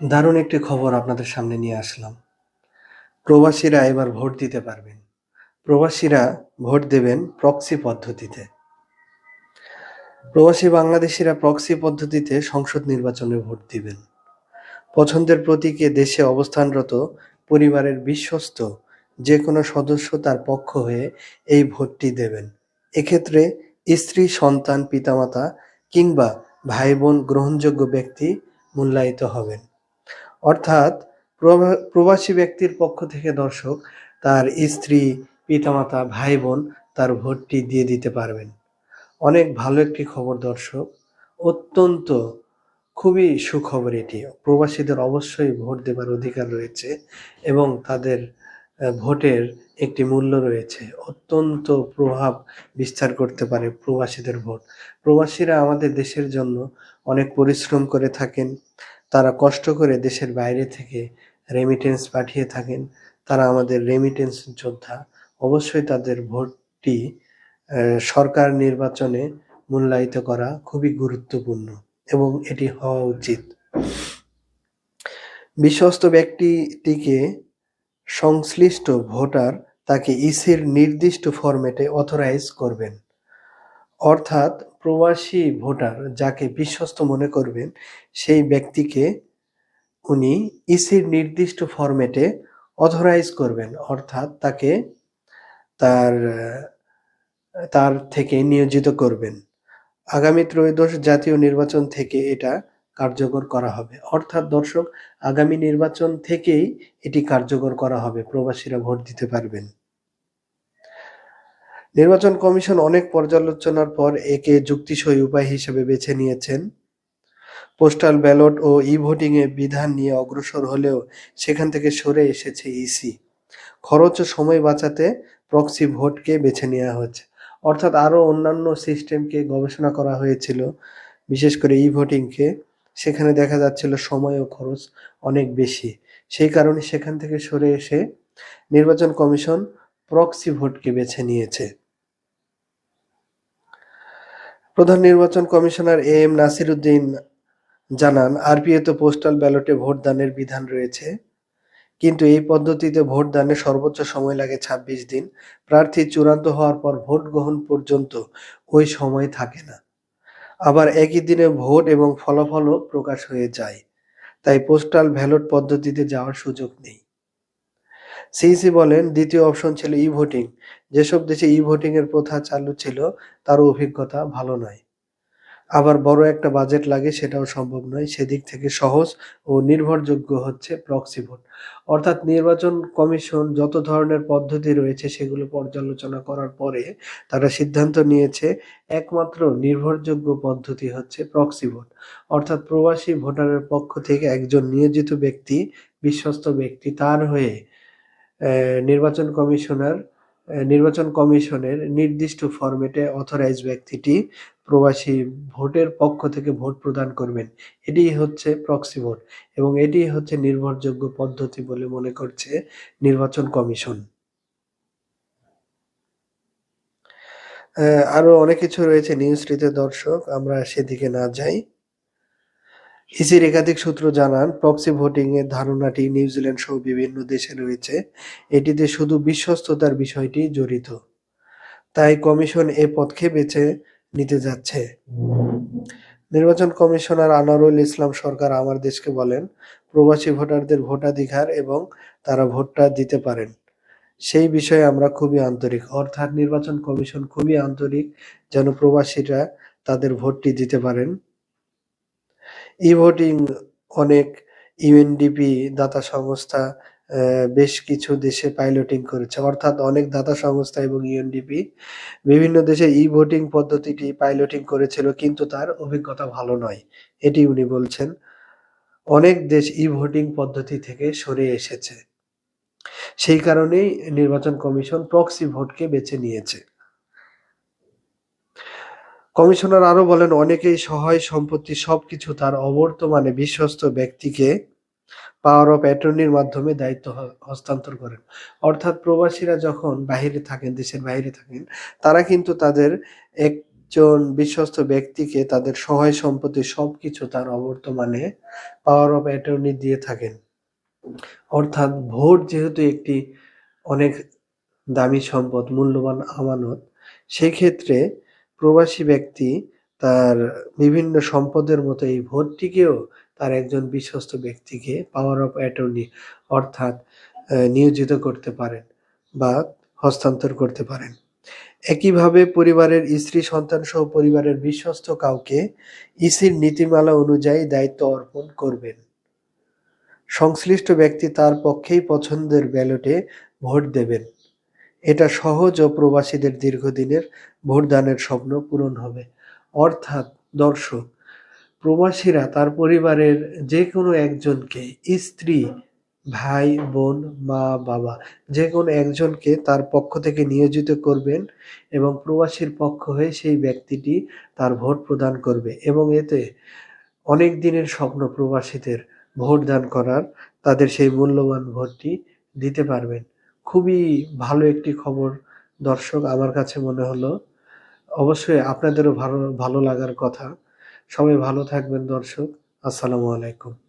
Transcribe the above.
দারুণ একটি খবর আপনাদের সামনে নিয়ে আসলাম। প্রবাসীরা এবার ভোট দিতে পারবেন। প্রবাসীরা ভোট দেবেন প্রক্সি পদ্ধতিতে। প্রবাসী বাংলাদেশিরা প্রক্সি পদ্ধতিতে সংসদ নির্বাচনে ভোট দিবেন। পছন্দের প্রতীকে দেশে অবস্থানরত পরিবারের বিশ্বস্ত যে কোনো সদস্য তার পক্ষ হয়ে এই ভোটটি দেবেন। এক্ষেত্রে স্ত্রী, সন্তান, পিতামাতা কিংবা ভাই-বোন গ্রহণযোগ্য ব্যক্তি মূল্যায়িত হবেন। অর্থাৎ প্রবাসী ব্যক্তির পক্ষ থেকে দর্শক তার স্ত্রী, পিতামাতা, ভাই-বোন তার ভোটটি দিয়ে দিতে পারবেন। অনেক ভালো একটি খবর দর্শক। অত্যন্ত খুবই সুখবর এটি। প্রবাসীদের অবশ্যই ভোট দেবার অধিকার রয়েছে এবং তাদের ভোটের একটি মূল্য রয়েছে। অত্যন্ত প্রভাব বিস্তার করতে পারে প্রবাসীদের ভোট। প্রবাসীরা আমাদের দেশের জন্য অনেক পরিশ্রম করে থাকেন। তারা কষ্ট করে দেশের বাইরে থেকে রেমিটেন্স পাঠিয়ে থাকেন। তারা আমাদের রেমিটেন্স যোদ্ধা। অবশ্যই তাদের ভোটটি সরকার নির্বাচনে মূল্যায়িত করা খুবই গুরুত্বপূর্ণ এবং এটি হওয়া উচিত। বিশ্বস্ত ব্যক্তিটিকে সংশ্লিষ্ট ভোটার তাকে ইসির নির্দিষ্ট ফরম্যাটে অথরাইজ করবেন। অর্থাৎ প্রবাসী ভোটার যাকে বিশ্বস্ত মনে করবেন সেই ব্যক্তিকে উনি ইসির নির্দিষ্ট ফরম্যাটে অথরাইজ করবেন, অর্থাৎ তাকে তার তার থেকে নিয়োজিত করবেন। আগামী ত্রয়োদশ জাতীয় নির্বাচন থেকে এটা কার্যকর করা হবে। অর্থাৎ দর্শক, আগামী নির্বাচন থেকেই এটি কার্যকর করা হবে। প্রবাসীরা ভোট দিতে পারবেন। নির্বাচন কমিশন অনেক পর্যালোচনার পর একে যুক্তিসই উপায় হিসেবে বেছে নিয়েছেন। পোস্টাল ব্যালট ও ই-ভোটিং এ বিধান নিয়ে অগ্রসর হলেও সেখান থেকে সরে এসেছে ইসি। খরচ ও সময় বাঁচাতে প্রক্সি ভোটকে বেছে নেওয়া হয়েছে। অর্থাৎ আরও অন্যান্য সিস্টেমকে গবেষণা করা হয়েছিল, বিশেষ করে ই-ভোটিংকে। সেখানে দেখা যাচ্ছিল সময় ও খরচ অনেক বেশি। সেই কারণে সেখান থেকে সরে এসে নির্বাচন কমিশন প্রক্সি ভোটকে বেছে নিয়েছে। প্রধান নির্বাচন commissioner A M Nasir Uddin জানান, আরপিএতে পোস্টাল ব্যালটে ভোটদানের বিধান রয়েছে, কিন্তু এই পদ্ধতিতে ভোটদানে সর্বোচ্চ সময় লাগে ২৬ দিন। প্রার্থী চূড়ান্ত হওয়ার পর ভোট গ্রহণ পর্যন্ত ওই সময় থাকে না। আবার একই দিনে ভোট এবং ফলাফলও প্রকাশ হয়ে যায়। তাই পোস্টাল ব্যালট পদ্ধতিতে যাওয়ার সুযোগ নেই। সিইসি বলেন, দ্বিতীয় অপশন ছিল ই-ভোটিং। যেসব দেশে ই-ভোটিং এর প্রথা চালু ছিল তার অভিজ্ঞতা ভালো নয়। আবার বড় একটা বাজেট লাগে, সেটাও সম্ভব নয়। সেদিক থেকে সহজ ও নির্ভরযোগ্য হচ্ছে প্রক্সি ভোট। অর্থাৎ নির্বাচন কমিশন যত ধরনের পদ্ধতি রয়েছে সেগুলো পর্যালোচনা করার পরে তারা সিদ্ধান্ত নিয়েছে একমাত্র নির্ভরযোগ্য পদ্ধতি হচ্ছে প্রক্সি ভোট। অর্থাৎ প্রবাসী ভোটারের পক্ষ থেকে একজন নিয়োজিত ব্যক্তি, বিশ্বস্ত ব্যক্তি, তার হয়ে নির্বাচন কমিশনের নির্দিষ্ট ফরম্যাটে অথরাইজ ব্যক্তিটি প্রবাসী ভোটের পক্ষ থেকে ভোট প্রদান করবেন। এটিই হচ্ছে প্রক্সি ভোট এবং এটিই হচ্ছে নির্ভরযোগ্য পদ্ধতি বলে মনে করছে নির্বাচন কমিশন। আরো অনেক কিছু রয়েছে নিউজটিতে দর্শক, আমরা সেদিকে না যাই। ইসির একাধিক সূত্র জানান, প্রক্সি ভোটিং এর ধারণাটি নিউজিল্যান্ড সহ বিভিন্ন দেশে রয়েছে। এটিতে শুধু বিশ্বস্ততার বিষয়টি জড়িত। তাই কমিশন এ পথকে বেছে নিতে যাচ্ছে। নির্বাচন কমিশনার আনোয়ারুল ইসলাম সরকার আমার দেশকে বলেন, প্রবাসী ভোটারদের ভোটাধিকার এবং তারা ভোটটা দিতে পারেন সেই বিষয়ে আমরা খুবই আন্তরিক। অর্থাৎ নির্বাচন কমিশন খুবই আন্তরিক যেন প্রবাসীরা তাদের ভোটটি দিতে পারেন। ই-ভোটিং অনেক ইউএনডিপি দাতা সংস্থা বেশ কিছু দেশে পাইলটিং করেছে। অর্থাৎ অনেক দাতা সংস্থা এবং ইউএনডিপি বিভিন্ন দেশে ই-ভোটিং পদ্ধতিটি পাইলটিং করেছিল, কিন্তু তার অভিজ্ঞতা ভালো নয়, এটি উনি বলছেন। অনেক দেশ ই-ভোটিং পদ্ধতি থেকে সরে এসেছে। সেই কারণেই নির্বাচন কমিশন প্রক্সি ভোটকে বেছে নিয়েছে। কমিশনার আরো বলেন, অনেকেই সহায় সম্পত্তি সবকিছু তার অবর্তমানে বিশ্বস্ত ব্যক্তিকে পাওয়ার অফ অ্যাটর্নির মাধ্যমে দায়িত্ব হস্তান্তর করেন। অর্থাৎ প্রবাসীরা যখন বাহিরে থাকেন, দেশের বাইরে থাকেন, তারা কিন্তু তাদের জন বিশ্বস্ত ব্যক্তিকে তাদের সহায় সম্পত্তি সবকিছু তার অবর্তমানে পাওয়ার অফ অ্যাটর্নি দিয়ে থাকেন। অর্থাৎ ভোট যেহেতু একটি অনেক দামি সম্পদ, মূল্যবান আমানত, সেক্ষেত্রে প্রবাসী ব্যক্তি তার বিভিন্ন সম্পদের মতো এই ভোটটিকেও তার একজন বিশ্বস্ত ব্যক্তিকে পাওয়ার অফ অ্যাটর্নি অর্থাৎ নিয়োজিত করতে পারেন বা হস্তান্তর করতে পারেন। একইভাবে পরিবারের স্ত্রী, সন্তান সহ পরিবারের বিশ্বস্ত কাউকে ইসির নীতিমালা অনুযায়ী দায়িত্ব অর্পণ করবেন। সংশ্লিষ্ট ব্যক্তি তার পক্ষেই পছন্দের ব্যালটে ভোট দেবেন। এটা সহজ ও প্রবাসীদের দীর্ঘদিনের ভোটদানের স্বপ্ন পূরণ হবে। অর্থাৎ দর্শক, প্রবাসীরা তার পরিবারের যে কোনো একজনকে, স্ত্রী, ভাই, বোন, মা, বাবা, যে কোনো একজনকে তার পক্ষ থেকে নিয়োজিত করবেন এবং প্রবাসীর পক্ষ হয়ে সেই ব্যক্তিটি তার ভোট প্রদান করবে এবং এতে অনেক দিনের স্বপ্ন প্রবাসীদের ভোট দান করার, তাদের সেই মূল্যবান ভোটটি দিতে পারবেন। খুবই ভালো একটি খবর দর্শক, আমার কাছে মনে হলো। অবশ্যই আপনাদেরও ভালো ভালো লাগার কথা। সবাই ভালো থাকবেন দর্শক। আসসালামু আলাইকুম।